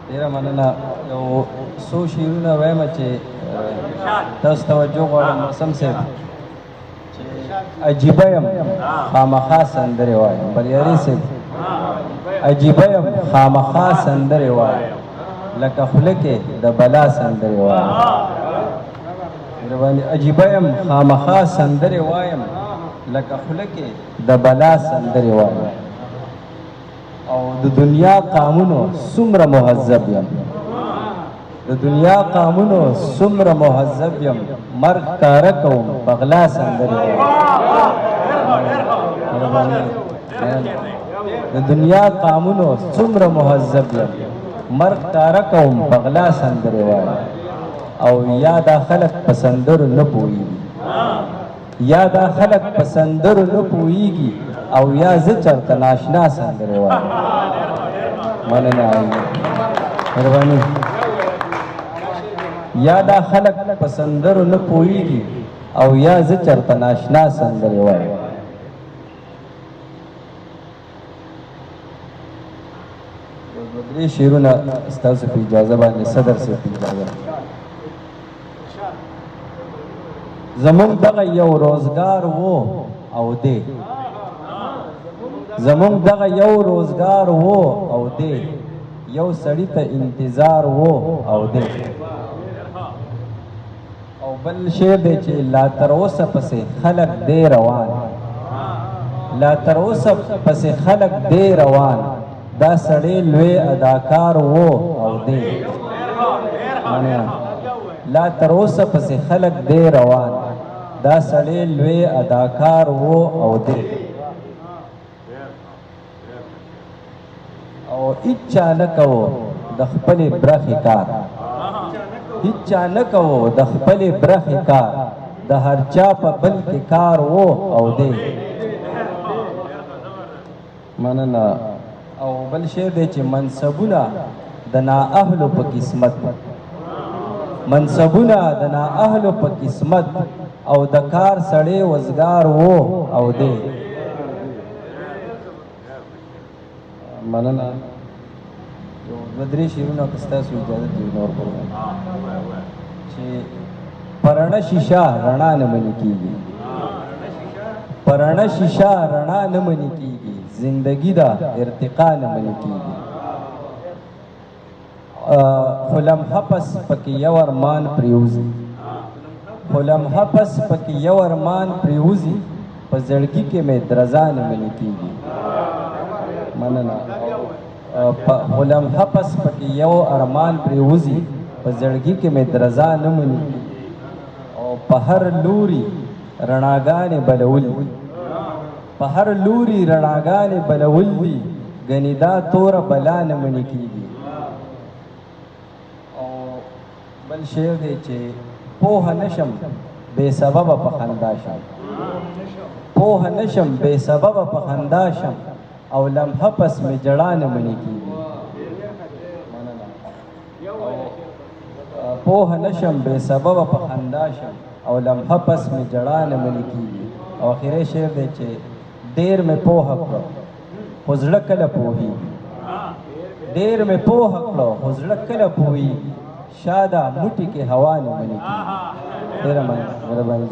ډېره مننه. یو څو شعرونه وایم چې تاسو توجه غواړم موسم صاحب چې عجیبه یم خامخا سندرې وایم. بریالي صاحب عجیبه یم خامخا سندرې وایم لکه خوله کې د بلا سندرې وایم. عجیبه یم خامخا سندرې وایم لکه خوله کې د بلا سندرې وایم. او د دنیا قامونو څومره مهذب یم، د دنیا قامونو څومره مهذب یم، مرګ کاره کوم بغلا سندرې وایم. د دنیا قامونو څومره مهذب یم، مرګ کاره کوم بغلا سندرې وایم. او یا دا خلک په سندرو نه پوهېږي، یا دا خلک په سندرو نه پوهېږي او یا زه چرته ناشنا سندرې وایم. مننه مهرباني. یا دا خلک په سندرو نه پوهېږي او یا زه چرته ناشنا سندرې وایم. دوه درې شعرونه ستاسو په اجازه باندې صدر صاحب په اجازه. زمونږ دغه یو روزګار و او دی، زمونږ دغه یو روزګار و او دی، یو سړی ته انتظار و او دی. او بل شعر دی چې لا تر اوسه پسې خلک دی روان، لا تر اوسه پسې خلک دی روان، دا سړی لوی اداکار و او دی. لا تر اوسه پسې خلک دی روان، دا سړی لوی اداکار و او دی. او هیچا نه کوو د خپلې برخې کار، هیچا نه کوو د خپلې برخې کار، د هر چا په بل کې کار و او دی. مننه. او بل شعر دی چې منصبونه د نااهلو په قسمت، منصبونه د نااهلو په قسمت، او د کار سړی وزګار و او دی. مننه. یو دوه درې شعرونه که ستاسو اجازه دي نور کوم چې پرڼه شیشه رڼا نه منې کېږي، پرڼه شیشه رڼا نه منې کېږي، زندګي ده ارتقا نه منې کېږي. خو لمحه پس پکې یو ارمان پرېوځي، خو لمحه پس پکې یو ارمان پرېوځي، په زړګي کې مې درزا نه منې کېږي. مننه. خو لمحه پس پکې یو ارمان پرېوځي، په زړګي کې مې درزا نه منې کېږي. او په هر لوري رڼاګانې بلول دي، په هر لوري رڼاګانې بلول دي، ګنې دا توره بلا نه منې کېږي. او بل شعر دی چې پوه نشم بې سببه په خندا شم، پوه نشم بې سببه په خندا شم، او لمحه پس مې ژړا نه منې کېږي. پوه نشم بې سببه په خندا شم، او لمحه پس مې ژړا نه منې کېږي. او اخري شعر دی چې ډېر مې پوهه کړه خو زړه کله پوهېږي، ډېر مې پوهه کړه خو زړه کله پوهېږي، شاده موټي کې هوا نه منې کېږي. ډېره مهرباني.